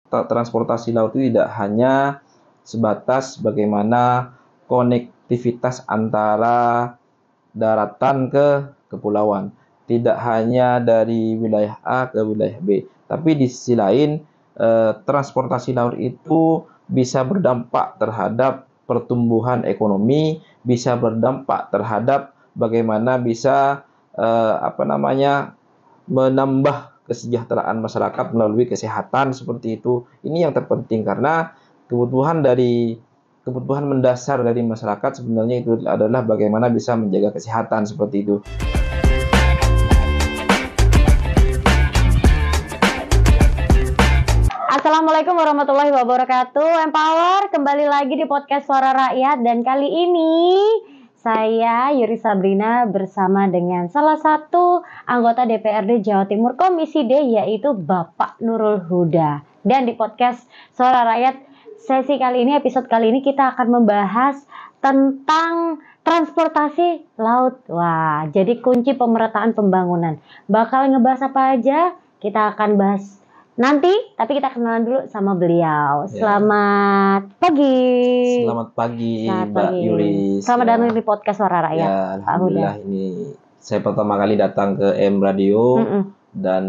transportasi laut itu tidak hanya sebatas bagaimana konektivitas antara daratan ke kepulauan. Tidak hanya dari wilayah A ke wilayah B, tapi di sisi lain transportasi laut itu bisa berdampak terhadap pertumbuhan ekonomi, bisa berdampak terhadap bagaimana bisa menambah kesejahteraan masyarakat melalui kesehatan seperti itu. Ini yang terpenting karena kebutuhan mendasar dari masyarakat sebenarnya itu adalah bagaimana bisa menjaga kesehatan seperti itu. Assalamualaikum warahmatullahi wabarakatuh. Empower kembali lagi di podcast Suara Rakyat, dan kali ini saya Yuri Sabrina bersama dengan salah satu anggota DPRD Jawa Timur Komisi D, yaitu Bapak Nurul Huda. Dan di podcast Suara Rakyat sesi kali ini, episode kali ini kita akan membahas tentang transportasi laut. Wah, jadi kunci pemerataan pembangunan. Bakal ngebahas apa aja? Kita akan bahas nanti, tapi kita kenalan dulu sama beliau. Selamat pagi. Selamat pagi, Mbak Yuri. Selamat datang di podcast Suara Rakyat. Ya, alhamdulillah ini saya pertama kali datang ke M Radio dan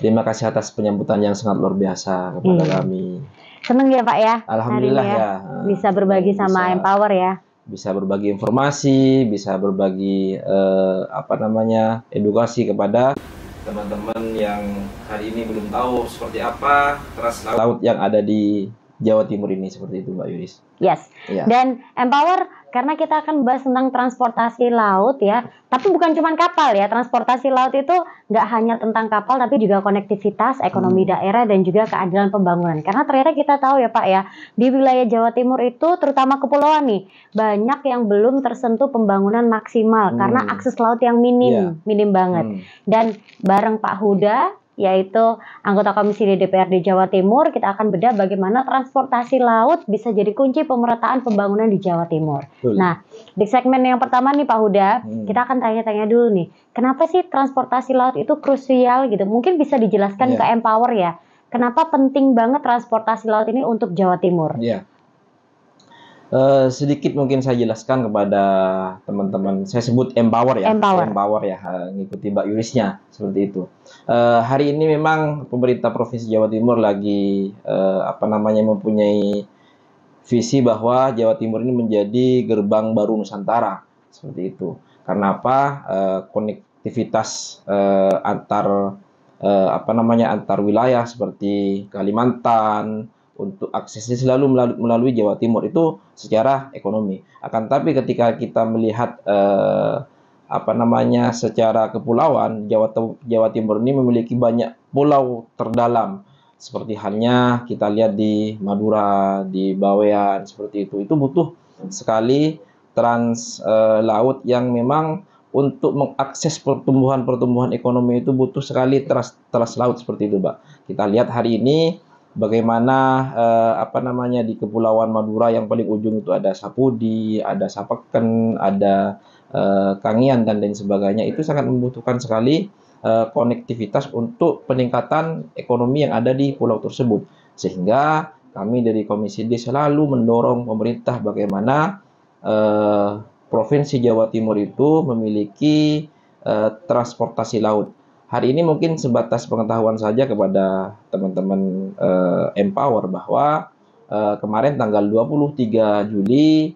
terima kasih atas penyambutan yang sangat luar biasa kepada kami. Seneng ya Pak ya? Alhamdulillah ya. Bisa berbagi sama Empower ya. Bisa berbagi informasi, bisa berbagi edukasi kepada teman-teman yang hari ini belum tahu seperti apa teras laut yang ada di Jawa Timur ini, seperti itu Mbak Yuris. Yes. Ya. Dan Empower, karena kita akan bahas tentang transportasi laut ya, tapi bukan cuma kapal ya. Transportasi laut itu nggak hanya tentang kapal, tapi juga konektivitas, ekonomi daerah, dan juga keadilan pembangunan. Karena ternyata kita tahu ya Pak ya, di wilayah Jawa Timur itu, terutama kepulauan nih, banyak yang belum tersentuh pembangunan maksimal karena akses laut yang minim banget. Dan bareng Pak Huda, yaitu anggota Komisi DPRD Jawa Timur, kita akan bedah bagaimana transportasi laut bisa jadi kunci pemerataan pembangunan di Jawa Timur. Nah, di segmen yang pertama nih Pak Huda, kita akan tanya-tanya dulu nih, kenapa sih transportasi laut itu krusial gitu? Mungkin bisa dijelaskan ke Empower ya, kenapa penting banget transportasi laut ini untuk Jawa Timur? Sedikit mungkin saya jelaskan kepada teman-teman. Saya sebut Empower ya. Empower ya, ngikuti Mbak Yurisnya seperti itu. Hari ini memang pemerintah Provinsi Jawa Timur lagi mempunyai visi bahwa Jawa Timur ini menjadi gerbang baru Nusantara seperti itu. Karena apa? Konektivitas antar wilayah seperti Kalimantan, untuk aksesnya selalu melalui Jawa Timur itu secara ekonomi. Akan tapi ketika kita melihat secara kepulauan, Jawa Timur ini memiliki banyak pulau terdalam. Seperti halnya kita lihat di Madura, di Bawean, seperti itu. Itu butuh sekali trans laut yang memang untuk mengakses pertumbuhan ekonomi itu butuh sekali trans laut seperti itu, Mbak. Kita lihat hari ini bagaimana di Kepulauan Madura yang paling ujung itu ada Sapudi, ada Sapeken, ada Kangian dan lain sebagainya. Itu sangat membutuhkan sekali konektivitas untuk peningkatan ekonomi yang ada di pulau tersebut. Sehingga kami dari Komisi D selalu mendorong pemerintah bagaimana Provinsi Jawa Timur itu memiliki transportasi laut. Hari ini mungkin sebatas pengetahuan saja kepada teman-teman Empower bahwa kemarin tanggal 23 Juli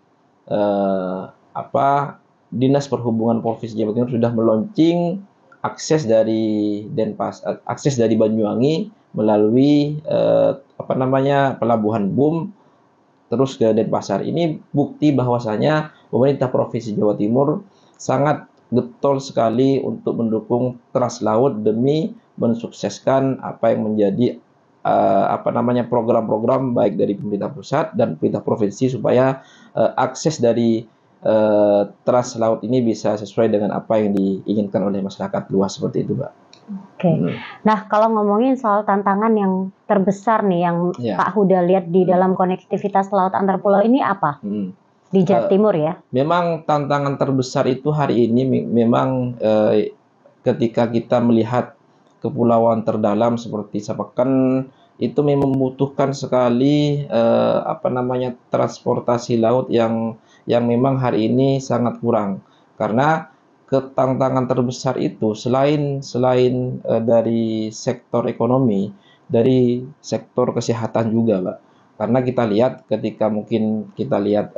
Dinas Perhubungan Provinsi Jawa Timur sudah meluncing akses dari Banyuwangi melalui pelabuhan BUM terus ke Denpasar. Ini bukti bahwasanya pemerintah Provinsi Jawa Timur sangat getol sekali untuk mendukung trans laut demi mensukseskan apa yang menjadi program-program baik dari pemerintah pusat dan pemerintah provinsi supaya akses dari trans laut ini bisa sesuai dengan apa yang diinginkan oleh masyarakat luas seperti itu, Mbak. Oke. Nah, kalau ngomongin soal tantangan yang terbesar nih yang Pak Huda lihat di dalam konektivitas laut antar pulau ini apa? Di Jawa Timur ya. Memang tantangan terbesar itu hari ini memang ketika kita melihat kepulauan terdalam seperti Sapeken, itu memang membutuhkan sekali transportasi laut yang memang hari ini sangat kurang. Karena tantangan terbesar itu selain selain dari sektor ekonomi, dari sektor kesehatan juga, Pak. Karena kita lihat ketika mungkin kita lihat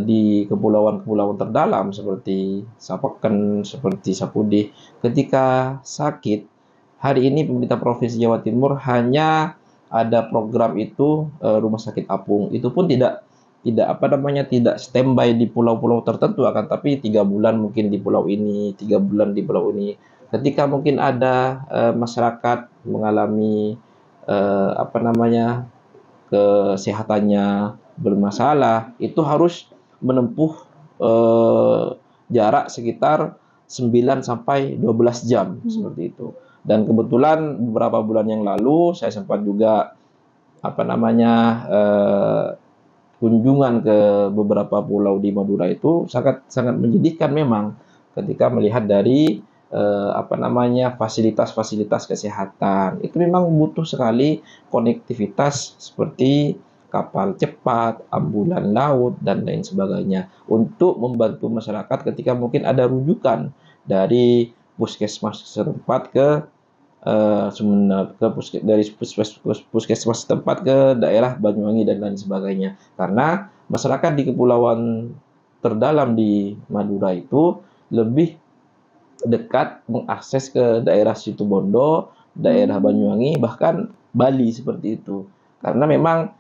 di kepulauan-kepulauan terdalam seperti Sapeken, seperti Sapudi, ketika sakit, hari ini pemerintah Provinsi Jawa Timur hanya ada program itu rumah sakit apung. Itu pun tidak standby di pulau-pulau tertentu, akan tapi 3 bulan mungkin di pulau ini, 3 bulan di pulau ini. Ketika mungkin ada masyarakat mengalami eh, apa namanya kesehatannya bermasalah, itu harus menempuh eh, jarak sekitar 9 sampai 12 jam seperti itu. Dan kebetulan beberapa bulan yang lalu saya sempat juga eh, kunjungan ke beberapa pulau di Madura itu sangat sangat menyedihkan memang ketika melihat dari fasilitas-fasilitas kesehatan. Itu memang butuh sekali konektivitas seperti kapal cepat, ambulan laut, dan lain sebagainya untuk membantu masyarakat ketika mungkin ada rujukan dari puskesmas setempat ke dari puskesmas setempat ke daerah Banyuwangi dan lain sebagainya. Karena masyarakat di kepulauan terdalam di Madura itu lebih dekat mengakses ke daerah Situbondo, daerah Banyuwangi, bahkan Bali seperti itu. Karena memang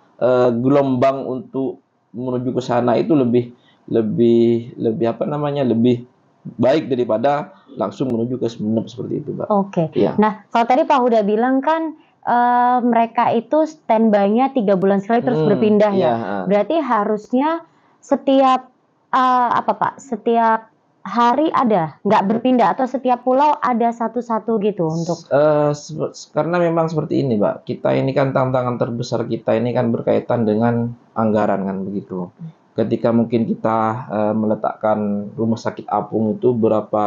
gelombang untuk menuju ke sana itu lebih lebih lebih lebih baik daripada langsung menuju ke Sumeneb seperti itu, Mbak. Oke. Iya. Nah, kalau tadi Pak Huda bilang kan mereka itu standby-nya 3 bulan sekali terus berpindah ya. Iya. Berarti harusnya setiap apa Pak? Setiap hari ada, nggak berpindah atau setiap pulau ada satu-satu gitu untuk Karena memang seperti ini, Mbak. Kita ini kan tantangan terbesar kita ini kan berkaitan dengan anggaran kan begitu. Ketika mungkin kita meletakkan rumah sakit apung itu berapa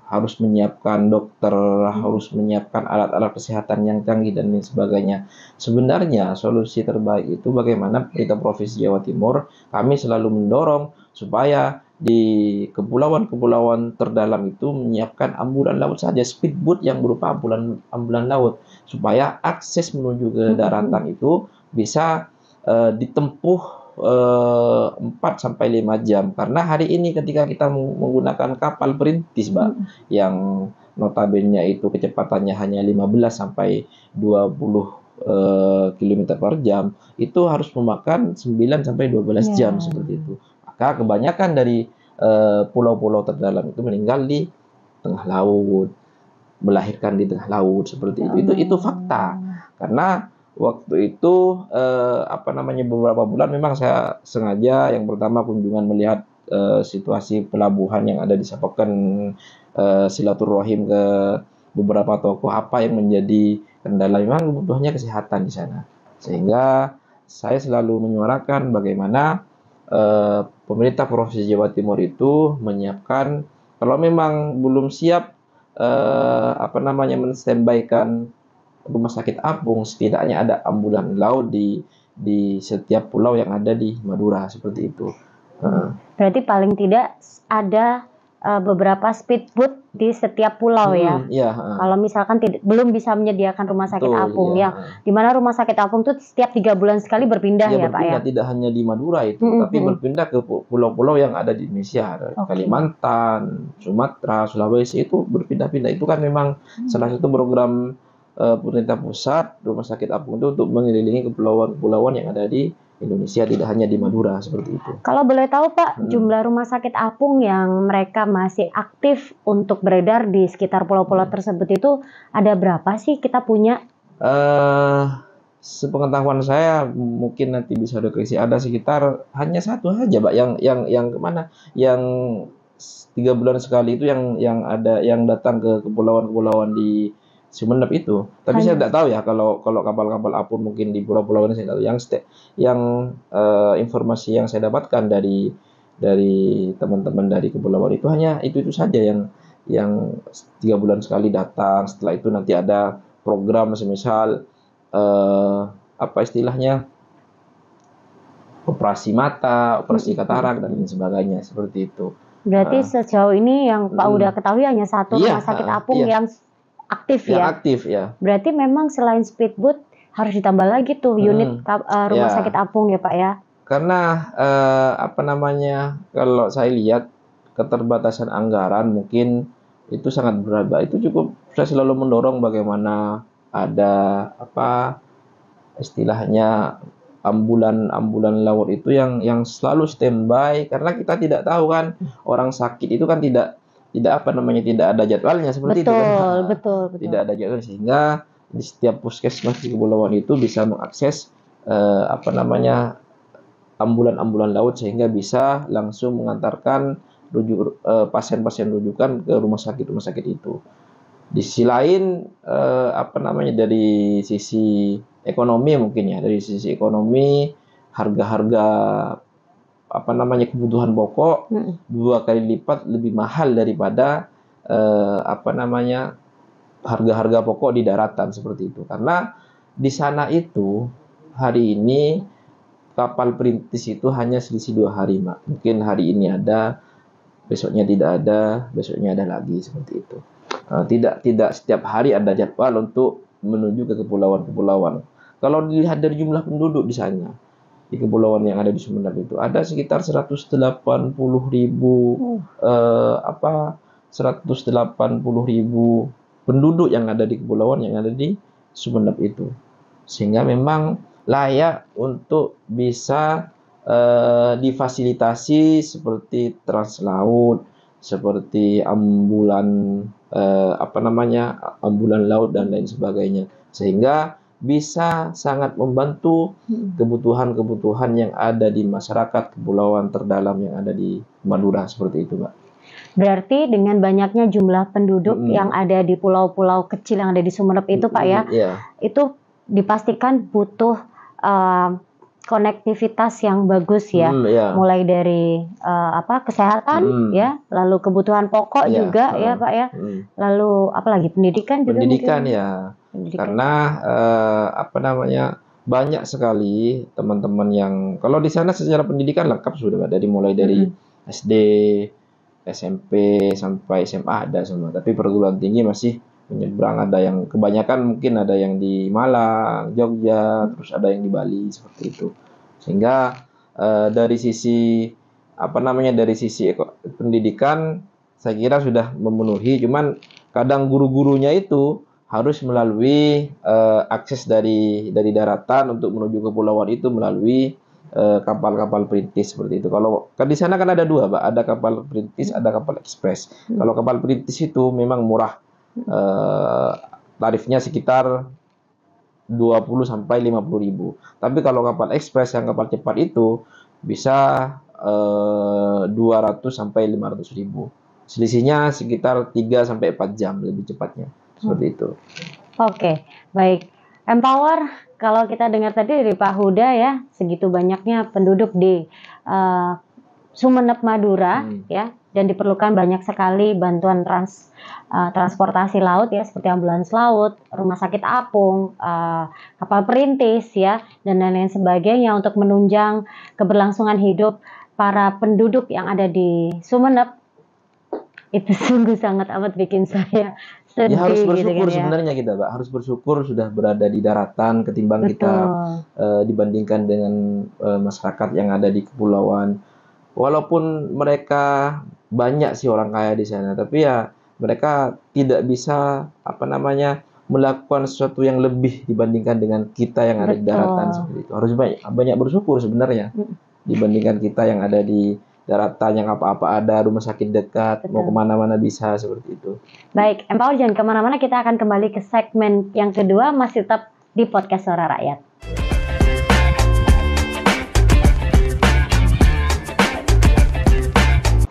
harus menyiapkan dokter, harus menyiapkan alat-alat kesehatan yang canggih dan lain sebagainya. Sebenarnya solusi terbaik itu bagaimana pemerintah Provinsi Jawa Timur kami selalu mendorong supaya di kepulauan-kepulauan terdalam itu menyiapkan ambulan laut saja, speedboat yang berupa ambulan laut, supaya akses menuju ke daratan itu bisa ditempuh 4 sampai 5 jam. Karena hari ini ketika kita menggunakan kapal perintis, Mbak, yang notabene itu kecepatannya hanya 15 sampai 20 km per jam, itu harus memakan 9 sampai 12 jam seperti itu. Maka kebanyakan dari pulau-pulau terdalam itu meninggal di tengah laut, melahirkan di tengah laut seperti itu. Itu fakta. Karena waktu itu beberapa bulan memang saya sengaja yang pertama kunjungan melihat situasi pelabuhan yang ada di Sapeken, silaturahim ke beberapa tokoh apa yang menjadi kendala. Memang kebutuhannya kesehatan di sana. Sehingga saya selalu menyuarakan bagaimana pemerintah Provinsi Jawa Timur itu menyiapkan, kalau memang belum siap menstandby-kan rumah sakit apung, setidaknya ada ambulan laut di setiap pulau yang ada di Madura seperti itu. Berarti paling tidak ada beberapa speedboat di setiap pulau ya. Iya. Kalau misalkan belum bisa menyediakan rumah sakit apung iya. ya, di mana rumah sakit apung itu setiap 3 bulan sekali berpindah ya Pak ya. Tidak hanya di Madura itu, tapi berpindah ke pulau-pulau yang ada di Indonesia, Kalimantan, Sumatera, Sulawesi, itu berpindah-pindah. Itu kan memang salah satu program pemerintah pusat rumah sakit apung itu untuk mengelilingi kepulauan-kepulauan yang ada di Indonesia, tidak hanya di Madura seperti itu. Kalau boleh tahu Pak, jumlah rumah sakit apung yang mereka masih aktif untuk beredar di sekitar pulau-pulau tersebut itu ada berapa sih kita punya? Sepengetahuan saya mungkin nanti bisa dikoreksi, ada sekitar hanya satu saja, Pak, yang kemana? Yang 3 bulan sekali itu yang datang ke kepulauan-kepulauan di Sumeneb itu. Tapi saya tidak tahu ya kalau kapal-kapal apung mungkin di pulau-pulau ini saya tahu. Yang informasi yang saya dapatkan dari teman-teman dari kepulauan itu hanya itu saja yang 3 bulan sekali datang. Setelah itu nanti ada program semisal apa istilahnya, operasi mata, operasi katarak dan lain sebagainya seperti itu. Berarti sejauh ini yang Pak udah ketahui hanya satu Iya, rumah sakit apung iya. yang aktif Yang ya. aktif ya. Berarti memang selain speedboat harus ditambah lagi tuh unit rumah Ya. sakit apung ya Pak ya. Karena apa namanya, kalau saya lihat keterbatasan anggaran mungkin itu sangat berat, Pak. Itu cukup, saya selalu mendorong bagaimana ada apa istilahnya ambulan laut itu yang selalu standby, karena kita tidak tahu kan orang sakit itu kan tidak apa namanya, tidak ada jadwalnya seperti itu kan. Betul. Tidak ada jadwal, sehingga di setiap puskesmas di kepulauan itu bisa mengakses apa namanya, ambulan laut, sehingga bisa langsung mengantarkan pasien-pasien rujukan ke rumah sakit itu. Di sisi lain apa namanya, dari sisi ekonomi mungkin ya, dari sisi ekonomi harga-harga apa namanya, kebutuhan pokok 2 kali lipat lebih mahal daripada apa namanya, harga-harga pokok di daratan seperti itu. Karena di sana itu hari ini kapal perintis itu hanya selisih 2 hari, Mak. Mungkin hari ini ada, besoknya tidak ada, besoknya ada lagi seperti itu. Tidak setiap hari ada jadwal untuk menuju ke kepulauan-kepulauan. Kalau dilihat dari jumlah penduduk di sana, di kepulauan yang ada di Sumeneb itu ada sekitar 180.000 penduduk yang ada di kepulauan yang ada di Sumeneb itu. Sehingga memang layak untuk bisa difasilitasi seperti translaut, seperti ambulan apa namanya, ambulan laut dan lain sebagainya, sehingga bisa sangat membantu kebutuhan-kebutuhan yang ada di masyarakat kepulauan terdalam yang ada di Madura seperti itu, Mbak. Berarti dengan banyaknya jumlah penduduk yang ada di pulau-pulau kecil yang ada di Sumeneb itu Pak ya, itu dipastikan butuh konektivitas yang bagus ya, mulai dari kesehatan ya, lalu kebutuhan pokok juga ya Pak ya, lalu apalagi pendidikan juga. Pendidikan ya, karena apa namanya, banyak sekali teman-teman yang kalau di sana secara pendidikan lengkap sudah, dari mulai dari SD, SMP sampai SMA ada semua, tapi perguruan tinggi masih menyeberang, ada yang kebanyakan mungkin ada yang di Malang, Jogja, terus ada yang di Bali seperti itu. Sehingga dari sisi apa namanya, dari sisi pendidikan saya kira sudah memenuhi, cuman kadang guru-gurunya itu harus melalui akses dari daratan untuk menuju kepulauan itu melalui kapal-kapal perintis seperti itu. Kalau kan di sana kan ada 2, Pak, ada kapal perintis, ada kapal ekspres. Kalau kapal perintis itu memang murah. Tarifnya sekitar 20 sampai 50 ribu. Tapi kalau kapal ekspres yang kapal cepat itu bisa 200 sampai 500 ribu. Selisihnya sekitar 3 sampai 4 jam lebih cepatnya. Seperti itu. Oke, baik. Empower, kalau kita dengar tadi dari Pak Huda ya, segitu banyaknya penduduk di Sumeneb Madura ya, dan diperlukan banyak sekali bantuan transportasi laut ya, seperti ambulans laut, rumah sakit apung, kapal perintis ya, dan lain-lain sebagainya untuk menunjang keberlangsungan hidup para penduduk yang ada di Sumeneb. Itu sungguh sangat amat bikin saya sedih. Ya harus bersyukur gitu sebenarnya kita, Pak. Harus bersyukur sudah berada di daratan ketimbang kita dibandingkan dengan masyarakat yang ada di kepulauan. Walaupun mereka banyak sih orang kaya di sana, tapi ya mereka tidak bisa apa namanya, melakukan sesuatu yang lebih dibandingkan dengan kita yang ada di daratan seperti itu. Harus banyak bersyukur sebenarnya dibandingkan kita yang ada di daratan, yang apa-apa ada, rumah sakit dekat, mau kemana-mana bisa seperti itu. Baik, Empower jangan kemana-mana, kita akan kembali ke segmen yang kedua, masih tetap di podcast Suara Rakyat.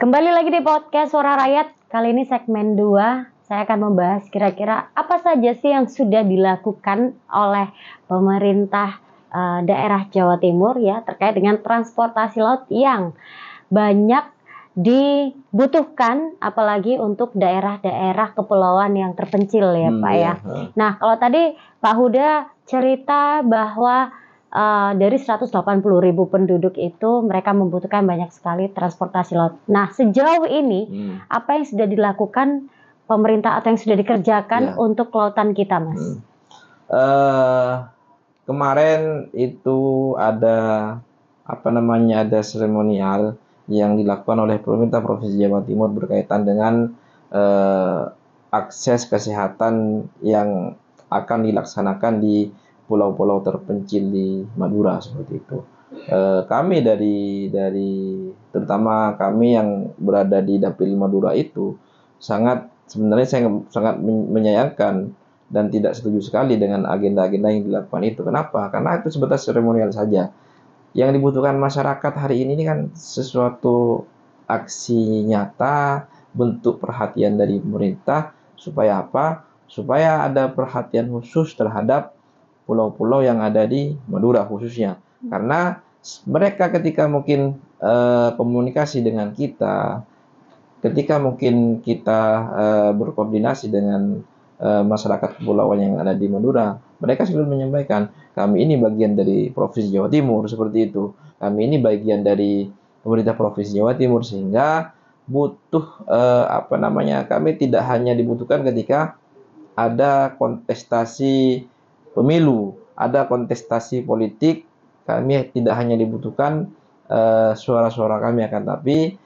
Kembali lagi di podcast Suara Rakyat. Kali ini segmen 2, saya akan membahas kira-kira apa saja sih yang sudah dilakukan oleh pemerintah daerah Jawa Timur ya, terkait dengan transportasi laut yang banyak dibutuhkan apalagi untuk daerah-daerah kepulauan yang terpencil ya Pak ya. Nah, kalau tadi Pak Huda cerita bahwa dari 180.000 penduduk itu mereka membutuhkan banyak sekali transportasi laut. Nah, sejauh ini apa yang sudah dilakukan pemerintah atau yang sudah dikerjakan untuk lautan kita, Mas? Kemarin itu ada ada seremonial yang dilakukan oleh pemerintah Provinsi Jawa Timur berkaitan dengan akses kesehatan yang akan dilaksanakan di pulau-pulau terpencil di Madura seperti itu. Kami dari terutama kami yang berada di Dapil Madura itu sebenarnya saya sangat menyayangkan dan tidak setuju sekali dengan agenda-agenda yang dilakukan itu. Kenapa? Karena itu sebatas seremonial saja. Yang dibutuhkan masyarakat hari ini kan sesuatu aksi nyata, bentuk perhatian dari pemerintah, supaya apa? Supaya ada perhatian khusus terhadap pulau-pulau yang ada di Madura khususnya. Karena mereka ketika mungkin komunikasi dengan kita, ketika mungkin kita berkoordinasi dengan masyarakat kepulauan yang ada di Madura, mereka selalu menyampaikan, kami ini bagian dari Provinsi Jawa Timur, seperti itu. Kami ini bagian dari pemerintah Provinsi Jawa Timur, sehingga butuh kami tidak hanya dibutuhkan ketika ada kontestasi pemilu, ada kontestasi politik, kami tidak hanya dibutuhkan suara-suara kami, akan tapi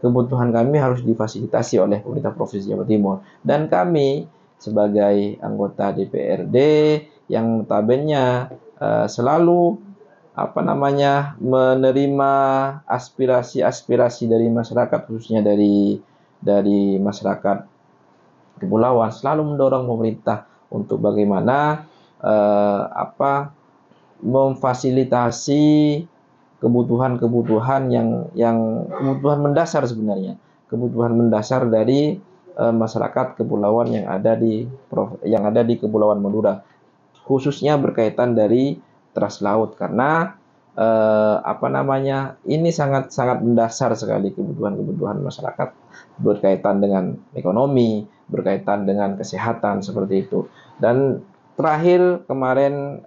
kebutuhan kami harus difasilitasi oleh pemerintah Provinsi Jawa Timur. Dan kami sebagai anggota DPRD yang notabene selalu menerima aspirasi-aspirasi dari masyarakat, khususnya dari masyarakat kepulauan, selalu mendorong pemerintah untuk bagaimana memfasilitasi kebutuhan-kebutuhan yang kebutuhan mendasar sebenarnya, kebutuhan mendasar dari masyarakat kepulauan yang ada di Kepulauan Madura, khususnya berkaitan dari teras laut, karena ini sangat mendasar sekali kebutuhan-kebutuhan masyarakat berkaitan dengan ekonomi, berkaitan dengan kesehatan seperti itu. Dan terakhir kemarin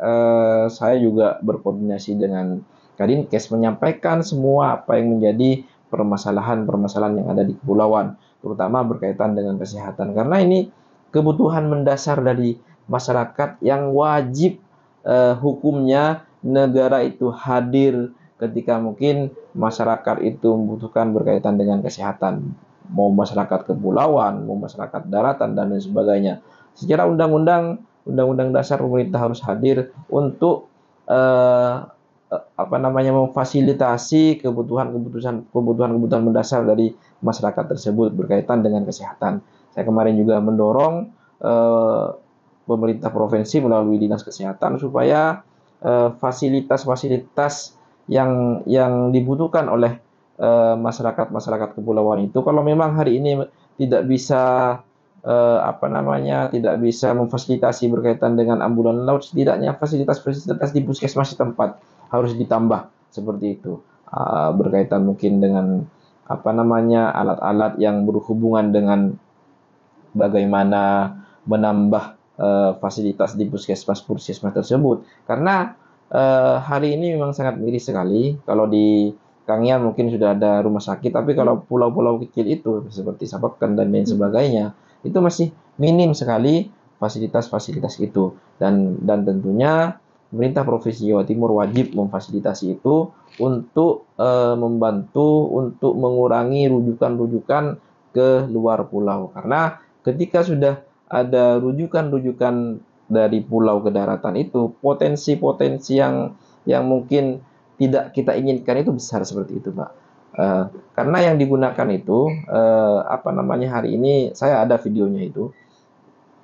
saya juga berkoordinasi dengan Kadinkes menyampaikan semua apa yang menjadi permasalahan-permasalahan yang ada di kepulauan, terutama berkaitan dengan kesehatan, karena ini kebutuhan mendasar dari masyarakat yang wajib hukumnya negara itu hadir ketika mungkin masyarakat itu membutuhkan berkaitan dengan kesehatan, mau masyarakat kepulauan, mau masyarakat daratan, dan lain sebagainya. Secara undang-undang dasar, pemerintah harus hadir untuk memfasilitasi kebutuhan mendasar dari masyarakat tersebut berkaitan dengan kesehatan. Saya kemarin juga mendorong pemerintah provinsi melalui Dinas Kesehatan supaya fasilitas-fasilitas yang dibutuhkan oleh masyarakat kepulauan itu, kalau memang hari ini tidak bisa tidak bisa memfasilitasi berkaitan dengan ambulan laut, setidaknya fasilitas-fasilitas di puskesmas tempat harus ditambah seperti itu, berkaitan mungkin dengan alat-alat yang berhubungan dengan bagaimana menambah fasilitas di puskesmas tersebut. Karena hari ini memang sangat miris sekali. Kalau di Kangian mungkin sudah ada rumah sakit, tapi kalau pulau-pulau kecil itu seperti Sapekan dan lain sebagainya, itu masih minim sekali fasilitas-fasilitas itu. Dan tentunya pemerintah Provinsi Jawa Timur wajib memfasilitasi itu untuk membantu untuk mengurangi rujukan-rujukan ke luar pulau. Karena ketika sudah ada rujukan-rujukan dari pulau ke daratan itu, potensi-potensi yang mungkin tidak kita inginkan itu besar seperti itu, Pak. Karena yang digunakan itu hari ini saya ada videonya itu.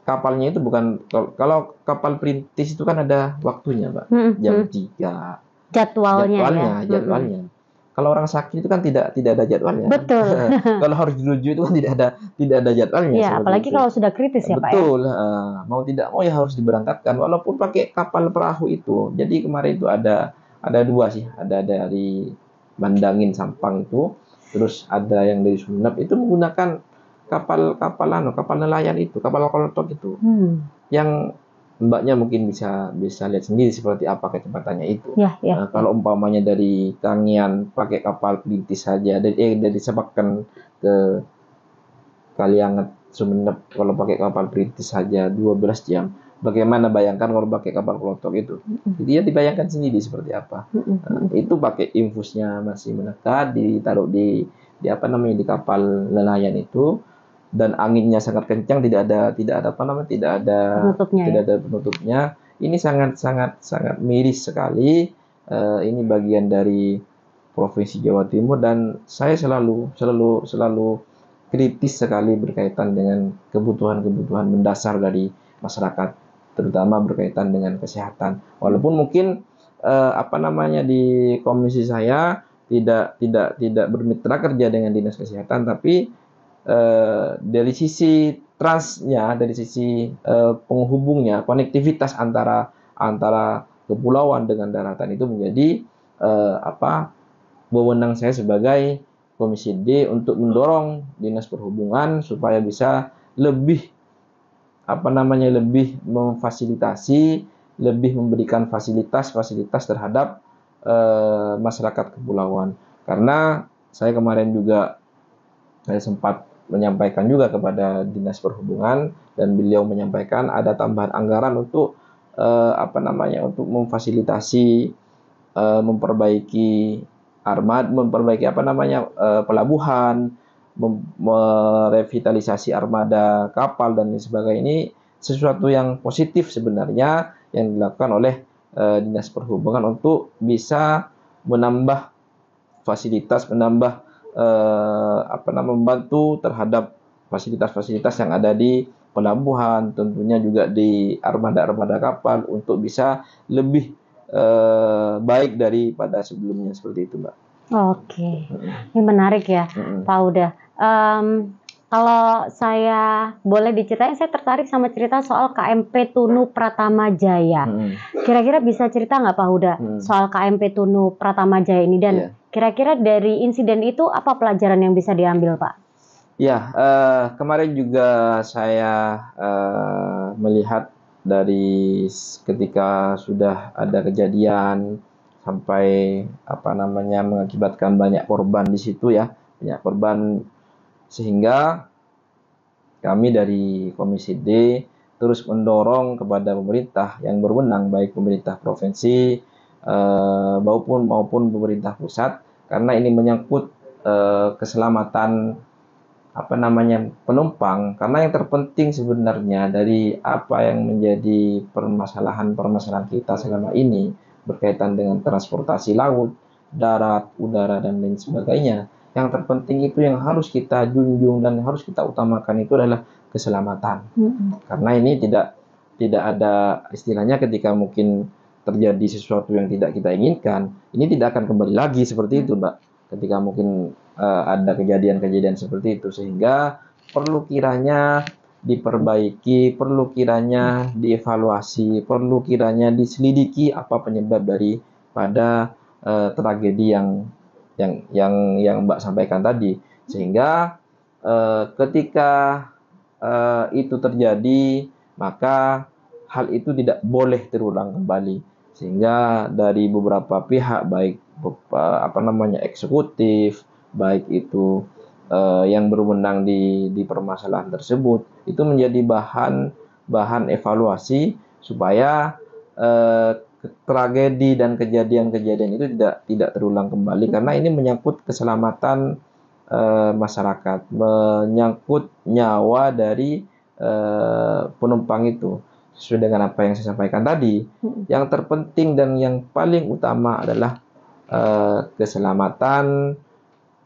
Kapalnya itu bukan, kalau kapal perintis itu kan ada waktunya, Pak. Jam 3. Jadwalnya. Kalau orang sakit itu kan tidak ada jadwalnya. Betul. Kalau harus dirujuk itu kan tidak ada jadwalnya. Ya, apalagi itu. Kalau sudah kritis ya, Pak. Betul. Mau tidak mau ya harus diberangkatkan, walaupun pakai kapal perahu itu. Jadi kemarin itu ada dua sih, ada dari Mandangin Sampang itu, terus ada yang dari Sumeneb, itu menggunakan kapal nelayan itu, kapal klotok itu, yang Mbaknya mungkin bisa lihat sendiri seperti apa kecepatannya itu. Kalau umpamanya dari Kangian pakai kapal perintis saja, dari Sepakan ke Kalianget Sumeneb, kalau pakai kapal perintis saja 12 jam. Bagaimana bayangkan kalau pakai kapal klotok itu? Dia dibayangkan sendiri seperti apa. Itu pakai infusnya masih menekat, ditaruh di di kapal nelayan itu, dan anginnya sangat kencang, tidak ada penutupnya. Ini sangat miris sekali. Ini bagian dari Provinsi Jawa Timur, dan saya selalu kritis sekali berkaitan dengan kebutuhan mendasar dari masyarakat, terutama berkaitan dengan kesehatan. Walaupun mungkin di komisi saya tidak bermitra kerja dengan dinas kesehatan, tapi dari sisi transnya, dari sisi penghubungnya, konektivitas antara kepulauan dengan daratan itu menjadi wewenang saya sebagai Komisi D untuk mendorong Dinas Perhubungan supaya bisa lebih memfasilitasi, lebih memberikan fasilitas terhadap masyarakat kepulauan. Karena saya kemarin juga sempat menyampaikan juga kepada Dinas Perhubungan, dan beliau menyampaikan ada tambahan anggaran untuk untuk memfasilitasi, memperbaiki pelabuhan, merevitalisasi armada kapal dan lain sebagainya. Ini sesuatu yang positif sebenarnya yang dilakukan oleh Dinas Perhubungan untuk bisa menambah fasilitas, membantu terhadap fasilitas-fasilitas yang ada di pelabuhan, tentunya juga di armada kapal, untuk bisa lebih baik daripada sebelumnya, seperti itu, Mbak. Oke, ini menarik ya, Pak Huda. Kalau saya boleh diceritain, saya tertarik sama cerita soal KMP Tunu Pratama Jaya. Kira-kira bisa cerita nggak Pak Huda soal KMP Tunu Pratama Jaya ini, dan kira-kira dari insiden itu apa pelajaran yang bisa diambil, Pak? Ya, kemarin juga saya melihat dari ketika sudah ada kejadian sampai mengakibatkan banyak korban di situ ya, banyak korban, sehingga kami dari Komisi D terus mendorong kepada pemerintah yang berwenang, baik pemerintah provinsi maupun pemerintah pusat, karena ini menyangkut keselamatan penumpang. Karena yang terpenting sebenarnya dari apa yang menjadi permasalahan kita selama ini berkaitan dengan transportasi laut, darat, udara, dan lain sebagainya, yang terpenting itu yang harus kita junjung dan harus kita utamakan itu adalah keselamatan. Karena ini tidak ada istilahnya, ketika mungkin terjadi sesuatu yang tidak kita inginkan, ini tidak akan kembali lagi seperti itu, Mbak. Ketika mungkin ada kejadian-kejadian seperti itu, sehingga perlu kiranya diperbaiki, perlu kiranya dievaluasi, perlu kiranya diselidiki apa penyebab daripada tragedi yang Mbak sampaikan tadi, sehingga ketika itu terjadi, maka hal itu tidak boleh terulang kembali. Sehingga dari beberapa pihak, baik eksekutif, baik itu yang berwenang di permasalahan tersebut, itu menjadi bahan evaluasi supaya tragedi dan kejadian-kejadian itu tidak terulang kembali, karena ini menyangkut keselamatan masyarakat, menyangkut nyawa dari penumpang itu. Sesuai dengan apa yang saya sampaikan tadi, yang terpenting dan yang paling utama adalah keselamatan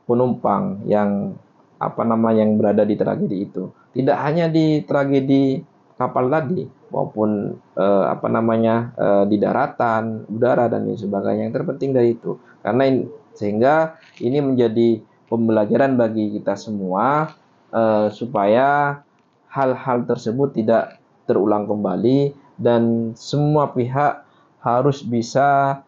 penumpang yang berada di tragedi itu. Tidak hanya di tragedi kapal tadi, maupun di daratan, udara, dan lain sebagainya. Yang terpenting dari itu, karena sehingga ini menjadi pembelajaran bagi kita semua, supaya hal-hal tersebut tidak terulang kembali, dan semua pihak harus bisa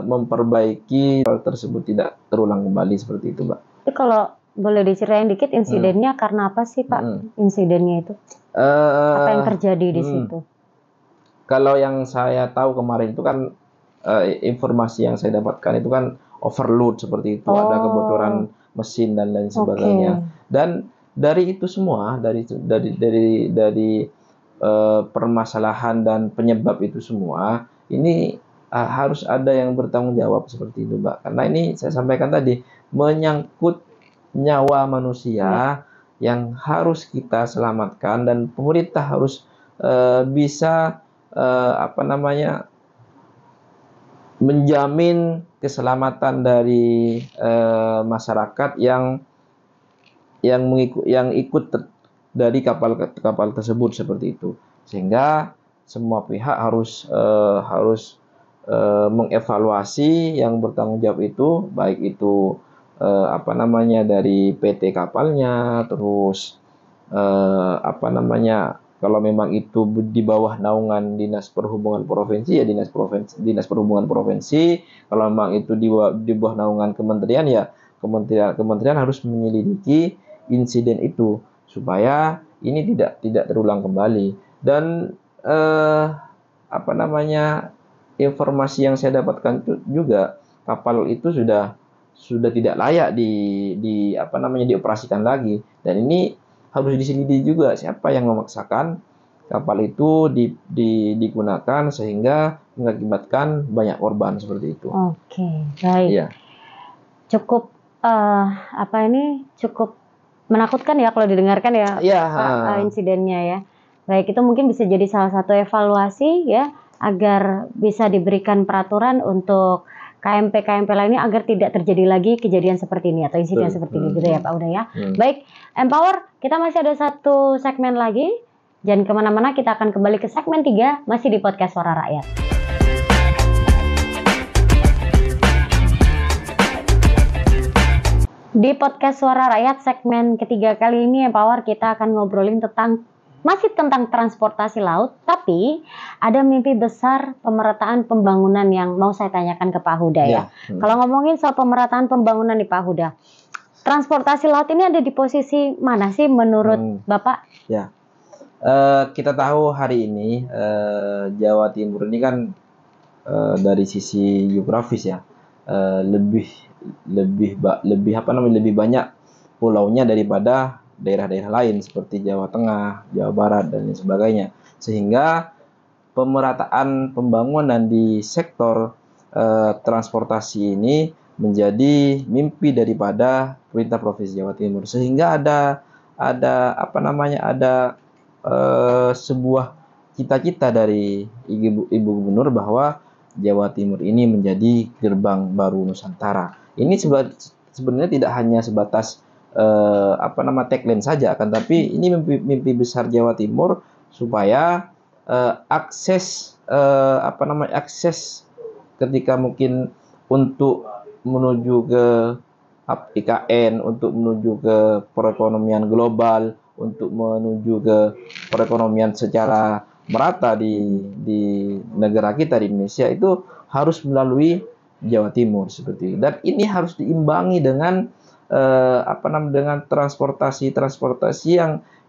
memperbaiki hal tersebut tidak terulang kembali, seperti itu, Mbak. Tapi kalau boleh diceritain dikit insidennya karena apa sih Pak? Insidennya itu apa yang terjadi di situ? Kalau yang saya tahu kemarin itu kan informasi yang saya dapatkan itu kan overload seperti itu, ada kebocoran mesin dan lain sebagainya. Dan dari itu semua, dari permasalahan dan penyebab itu semua, ini harus ada yang bertanggung jawab seperti itu, Mbak. Karena ini saya sampaikan tadi menyangkut nyawa manusia yang harus kita selamatkan dan pemerintah harus bisa menjamin keselamatan dari masyarakat yang ikut dari kapal tersebut seperti itu, sehingga semua pihak harus mengevaluasi yang bertanggung jawab itu, baik itu dari PT kapalnya, terus kalau memang itu di bawah naungan Dinas Perhubungan Provinsi, ya Dinas Perhubungan Provinsi. Kalau memang itu di bawah naungan kementerian, ya kementerian harus menyelidiki insiden itu supaya ini tidak terulang kembali. Dan informasi yang saya dapatkan juga, kapal itu sudah tidak layak dioperasikan lagi, dan ini harus diselidiki juga siapa yang memaksakan kapal itu digunakan sehingga mengakibatkan banyak korban seperti itu. Oke, baik. Iya. Cukup cukup menakutkan ya kalau didengarkan ya, Pak, insidennya ya. Baik, itu mungkin bisa jadi salah satu evaluasi ya, agar bisa diberikan peraturan untuk KMP lainnya agar tidak terjadi lagi kejadian seperti ini atau insiden seperti ini gitu ya Pak Uda ya. Baik, Empower, kita masih ada satu segmen lagi. Jangan kemana-mana, kita akan kembali ke segmen 3 masih di podcast Suara Rakyat. Di podcast Suara Rakyat segmen ketiga kali ini Empower, kita akan ngobrolin masih tentang transportasi laut, tapi ada mimpi besar pemerataan pembangunan yang mau saya tanyakan ke Pak Huda ya. Kalau ngomongin soal pemerataan pembangunan nih Pak Huda, transportasi laut ini ada di posisi mana sih menurut Bapak? Ya, kita tahu hari ini Jawa Timur ini kan dari sisi geografis ya lebih banyak pulaunya daripada daerah-daerah lain seperti Jawa Tengah, Jawa Barat, dan lain sebagainya. Sehingga pemerataan pembangunan di sektor transportasi ini menjadi mimpi daripada pemerintah Provinsi Jawa Timur. Sehingga ada sebuah cita-cita dari Ibu Gubernur bahwa Jawa Timur ini menjadi gerbang baru Nusantara. Ini sebenarnya tidak hanya sebatas tagline saja, akan tapi ini mimpi besar Jawa Timur supaya akses ketika mungkin untuk menuju ke IKN, untuk menuju ke perekonomian global, untuk menuju ke perekonomian secara merata di negara kita di Indonesia, itu harus melalui Jawa Timur seperti itu. Dan ini harus diimbangi dengan dengan transportasi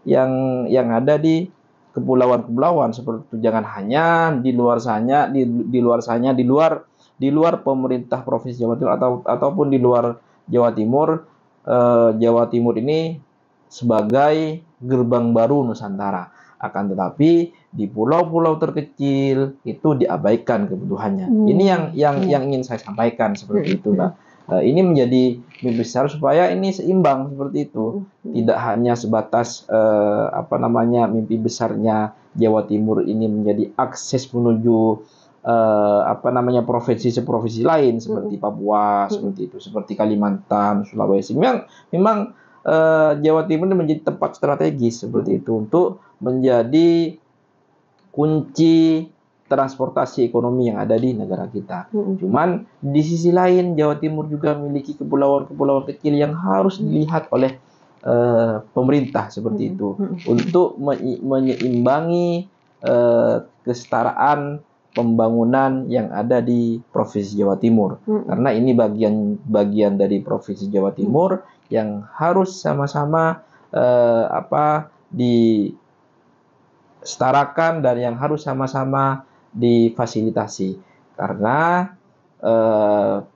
yang ada di kepulauan seperti itu. Jangan hanya di luar pemerintah Provinsi Jawa Timur ataupun di luar Jawa Timur. Jawa Timur ini sebagai gerbang baru Nusantara. Akan tetapi di pulau-pulau terkecil itu diabaikan kebutuhannya. Ini yang ingin saya sampaikan seperti itu, Mbak. Ini menjadi mimpi besar supaya ini seimbang seperti itu. Tidak hanya sebatas mimpi besarnya Jawa Timur ini menjadi akses menuju provinsi lain seperti Papua, seperti itu, seperti Kalimantan, Sulawesi. Memang Jawa Timur ini menjadi tempat strategis seperti itu untuk menjadi kunci transportasi ekonomi yang ada di negara kita. Cuman di sisi lain Jawa Timur juga memiliki kepulauan kecil yang harus dilihat oleh pemerintah seperti itu untuk menyeimbangi kesetaraan pembangunan yang ada di Provinsi Jawa Timur. Karena ini bagian dari Provinsi Jawa Timur yang harus sama-sama disetarakan dan yang harus sama-sama difasilitasi. Karena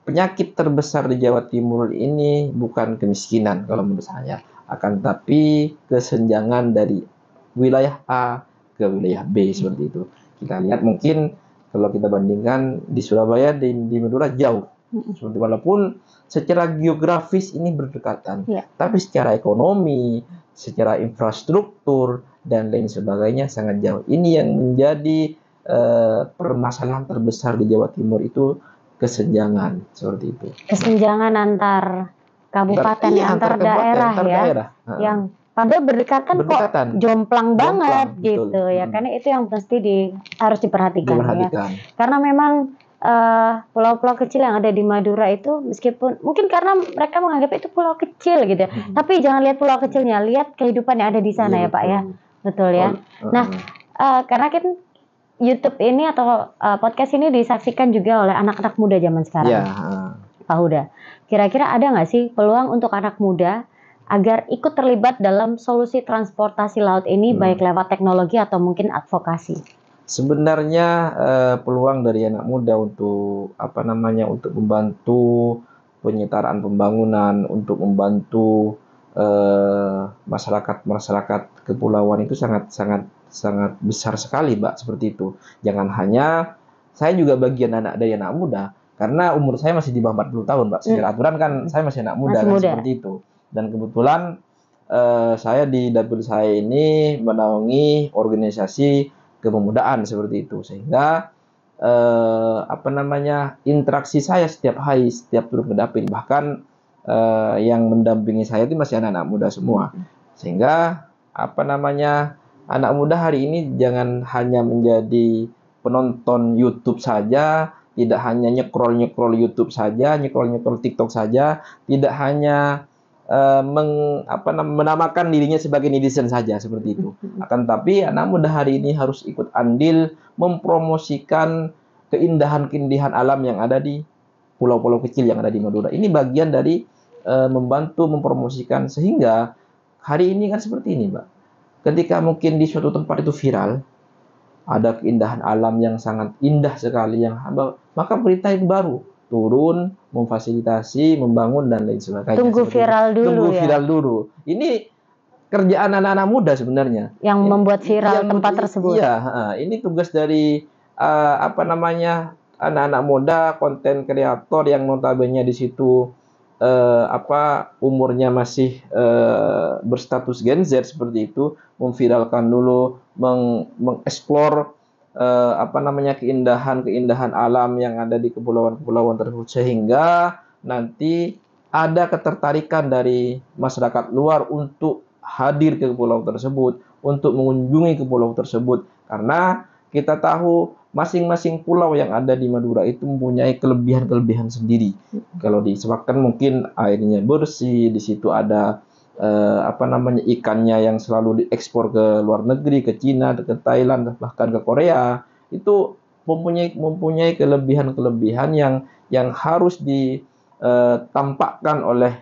penyakit terbesar di Jawa Timur ini bukan kemiskinan kalau menurut saya, akan tapi kesenjangan dari wilayah A ke wilayah B seperti itu. Kita lihat mungkin kalau kita bandingkan di Surabaya di Madura jauh. Seperti walaupun secara geografis ini berdekatan, tapi secara ekonomi, secara infrastruktur dan lain sebagainya sangat jauh. Ini yang menjadi permasalahan terbesar di Jawa Timur itu kesenjangan seperti itu. Kesenjangan antar kabupaten, antar daerah ya, yang padahal berdekatan kok jomplang banget gitu, betul. Ya, karena itu yang pasti harus diperhatikan. Ya. Karena memang pulau-pulau kecil yang ada di Madura itu meskipun mungkin karena mereka menganggap itu pulau kecil gitu, tapi jangan lihat pulau kecilnya, lihat kehidupan yang ada di sana ya Pak ya, betul ya. Nah, karena kan YouTube ini atau podcast ini disaksikan juga oleh anak-anak muda zaman sekarang. Pak Huda, kira-kira ada nggak sih peluang untuk anak muda agar ikut terlibat dalam solusi transportasi laut ini, baik lewat teknologi atau mungkin advokasi? Sebenarnya peluang dari anak muda untuk untuk membantu penyetaraan pembangunan, untuk membantu masyarakat kepulauan itu sangat besar sekali, Mbak, seperti itu. Jangan hanya saya juga bagian dari anak muda, karena umur saya masih di bawah 40 tahun, Mbak. Secara aturan kan saya masih anak muda, seperti itu. Dan kebetulan saya di dapil saya ini menaungi organisasi kepemudaan seperti itu, sehingga interaksi saya setiap hari, setiap turun ke dapil, bahkan yang mendampingi saya itu masih anak-anak muda semua. Sehingga anak muda hari ini jangan hanya menjadi penonton YouTube saja, tidak hanya nyekrol YouTube saja, nyekrol TikTok saja, tidak hanya menamakan dirinya sebagai netizen saja seperti itu. Akan tapi anak muda hari ini harus ikut andil mempromosikan keindahan-keindahan alam yang ada di pulau-pulau kecil yang ada di Madura. Ini bagian dari membantu mempromosikan, sehingga hari ini kan seperti ini, Mbak. Ketika mungkin di suatu tempat itu viral, ada keindahan alam yang sangat indah sekali, maka pemerintah itu baru turun, memfasilitasi, membangun dan lain sebagainya. Tunggu viral dulu. Ini kerjaan anak-anak muda sebenarnya. Yang membuat viral tempat tersebut. Iya, ini tugas dari anak-anak muda, konten kreator yang notabene di situ umurnya masih berstatus Gen Z seperti itu, memviralkan dulu, mengeksplor keindahan alam yang ada di kepulauan-kepulauan tersebut, sehingga nanti ada ketertarikan dari masyarakat luar untuk hadir ke pulau tersebut, untuk mengunjungi ke pulau tersebut, karena kita tahu masing-masing pulau yang ada di Madura itu mempunyai kelebihan-kelebihan sendiri. Kalau disebabkan mungkin airnya bersih, di situ ada ikannya yang selalu diekspor ke luar negeri, ke Cina, ke Thailand, bahkan ke Korea. Itu mempunyai kelebihan-kelebihan yang harus ditampakkan oleh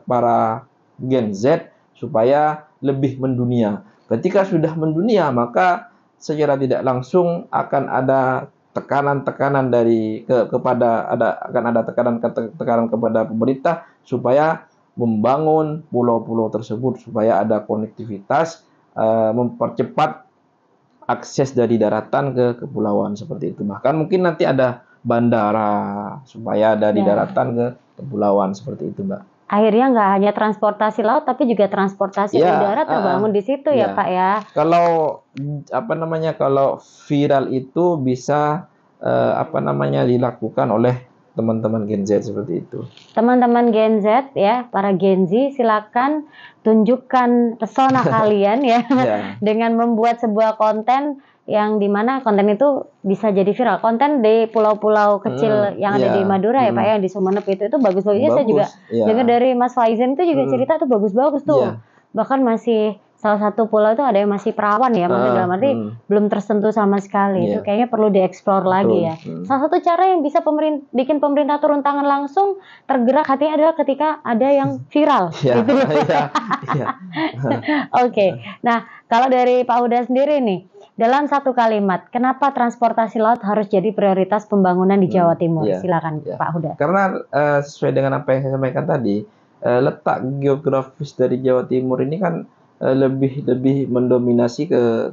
para Gen Z supaya lebih mendunia. Ketika sudah mendunia, maka secara tidak langsung akan ada tekanan-tekanan akan ada tekanan kepada pemerintah supaya membangun pulau-pulau tersebut, supaya ada konektivitas, mempercepat akses dari daratan ke kepulauan seperti itu. Bahkan mungkin nanti ada bandara supaya dari daratan ke kepulauan seperti itu, Mbak. Akhirnya nggak hanya transportasi laut, tapi juga transportasi udara terbangun di situ ya Pak ya. Kalau kalau viral itu bisa dilakukan oleh teman-teman Gen Z seperti itu. Teman-teman Gen Z ya, para Gen Z, silakan tunjukkan pesona kalian ya dengan membuat sebuah konten yang dimana konten itu bisa jadi viral. Konten di pulau-pulau kecil yang ada di Madura ya Pak, yang di Sumenep itu bagus-bagusnya. Saya juga dengar dari Mas Faizan itu juga cerita tuh bagus-bagus tuh. Bahkan masih salah satu pulau itu ada yang masih perawan ya, maksudnya dalam arti belum tersentuh sama sekali. Itu kayaknya perlu dieksplor lagi ya. Salah satu cara yang bisa bikin pemerintah turun tangan langsung, tergerak hatinya adalah ketika ada yang viral. Gitu. Oke. Nah, kalau dari Pak Huda sendiri nih, dalam satu kalimat, kenapa transportasi laut harus jadi prioritas pembangunan di Jawa Timur? Silakan Pak Huda. Karena sesuai dengan apa yang saya sampaikan tadi, letak geografis dari Jawa Timur ini kan lebih mendominasi ke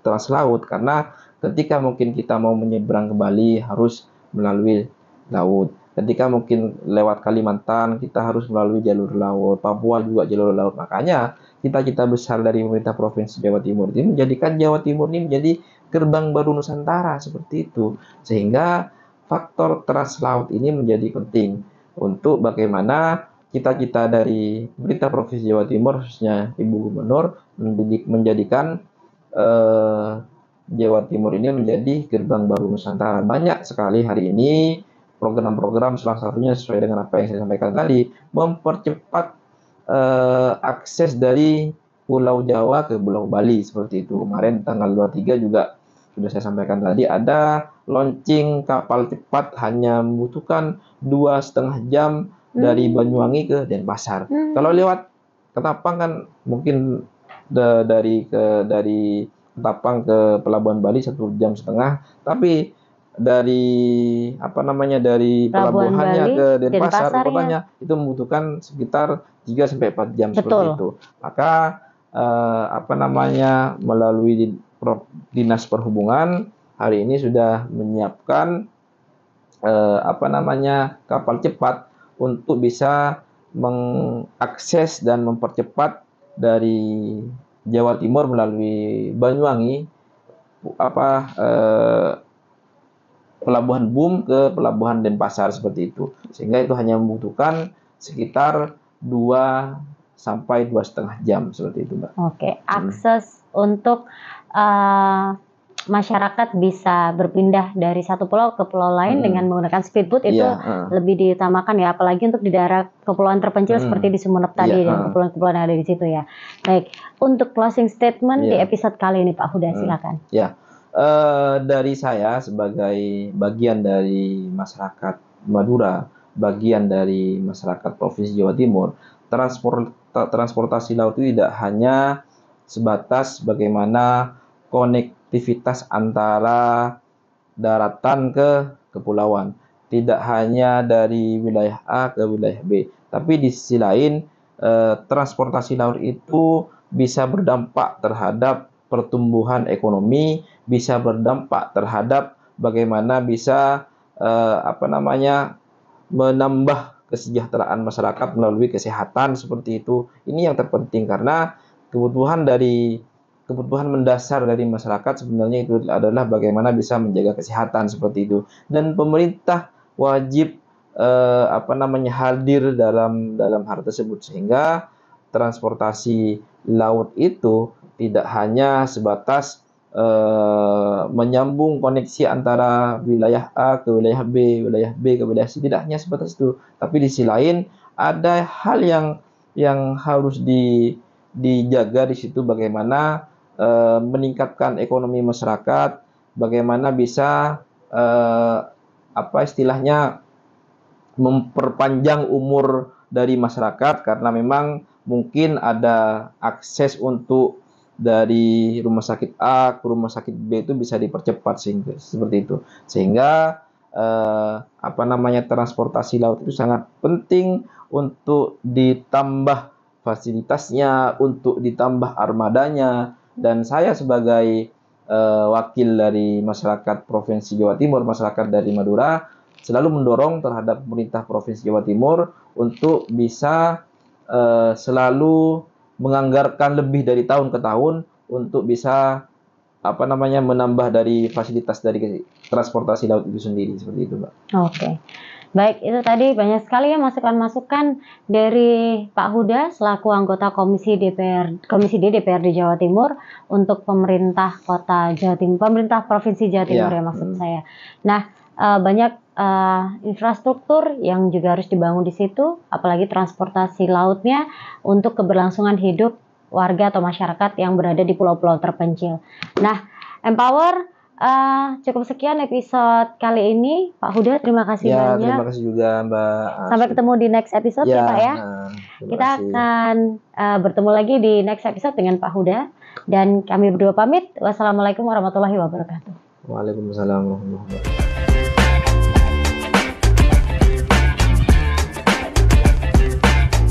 trans laut, karena ketika mungkin kita mau menyeberang ke Bali harus melalui laut. Ketika mungkin lewat Kalimantan kita harus melalui jalur laut, Papua juga jalur laut. Makanya cita-cita besar dari pemerintah Provinsi Jawa Timur ini menjadikan Jawa Timur ini menjadi gerbang baru Nusantara seperti itu. Sehingga faktor trans laut ini menjadi penting untuk bagaimana cita-cita dari pemerintah Provinsi Jawa Timur, khususnya Ibu Gubernur, menjadikan Jawa Timur ini menjadi gerbang baru Nusantara. Banyak sekali hari ini program-program, salah satunya sesuai dengan apa yang saya sampaikan tadi, mempercepat akses dari Pulau Jawa ke Pulau Bali seperti itu. Kemarin tanggal 23 juga sudah saya sampaikan tadi, ada launching kapal cepat hanya membutuhkan 2,5 jam dari Banyuwangi ke Denpasar. Kalau lewat Ketapang kan mungkin dari Ketapang ke Pelabuhan Bali 1,5 jam, tapi dari dari pelabuhannya ke Denpasar kotanya itu membutuhkan sekitar 3-4 jam seperti itu. Maka melalui Dinas Perhubungan hari ini sudah menyiapkan kapal cepat untuk bisa mengakses dan mempercepat dari Jawa Timur melalui Banyuwangi Pelabuhan BUM ke Pelabuhan Denpasar seperti itu. Sehingga itu hanya membutuhkan sekitar 2-2,5 jam seperti itu, Mbak. Oke, akses untuk masyarakat bisa berpindah dari satu pulau ke pulau lain dengan menggunakan speedboat itu lebih diutamakan ya, apalagi untuk di daerah kepulauan terpencil seperti di Sumeneb tadi dan kepulauan-kepulauan yang ada di situ ya. Baik, untuk closing statement di episode kali ini Pak Huda, silakan. Dari saya sebagai bagian dari masyarakat Madura, bagian dari masyarakat Provinsi Jawa Timur, transportasi laut itu tidak hanya sebatas bagaimana konektivitas antara daratan ke kepulauan, tidak hanya dari wilayah A ke wilayah B, tapi di sisi lain transportasi laut itu bisa berdampak terhadap pertumbuhan ekonomi, bisa berdampak terhadap bagaimana bisa menambah kesejahteraan masyarakat melalui kesehatan seperti itu. Ini yang terpenting karena kebutuhan mendasar dari masyarakat sebenarnya itu adalah bagaimana bisa menjaga kesehatan seperti itu. Dan pemerintah wajib hadir dalam hal tersebut, sehingga transportasi laut itu tidak hanya sebatas menyambung koneksi antara wilayah A ke wilayah B, wilayah B ke wilayah C, tidak hanya sebatas itu, tapi di sisi lain ada hal yang harus dijaga di situ, bagaimana meningkatkan ekonomi masyarakat, bagaimana bisa memperpanjang umur dari masyarakat, karena memang mungkin ada akses untuk dari rumah sakit A ke rumah sakit B itu bisa dipercepat seperti itu. Sehingga transportasi laut itu sangat penting untuk ditambah fasilitasnya, untuk ditambah armadanya. Dan saya sebagai wakil dari masyarakat Provinsi Jawa Timur, masyarakat dari Madura, selalu mendorong terhadap pemerintah Provinsi Jawa Timur untuk bisa selalu menganggarkan lebih dari tahun ke tahun untuk bisa menambah dari fasilitas dari transportasi laut itu sendiri, seperti itu, Mbak. Oke. Baik, itu tadi banyak sekali ya masukan-masukan dari Pak Huda selaku anggota Komisi D DPRD Jawa Timur untuk pemerintah Kota Jawa Timur, pemerintah Provinsi Jawa Timur ya maksud saya. Nah, banyak infrastruktur yang juga harus dibangun di situ, apalagi transportasi lautnya untuk keberlangsungan hidup warga atau masyarakat yang berada di pulau-pulau terpencil. Nah, Empower, cukup sekian episode kali ini, Pak Huda. Terima kasih Ya, banyak. terima kasih juga Mbak. Sampai ketemu di next episode ya, Pak ya. Terima Kita kasih. akan bertemu lagi di next episode dengan Pak Huda. Dan kami berdua pamit. Wassalamualaikum warahmatullahi wabarakatuh. Waalaikumsalam warahmatullahi wabarakatuh.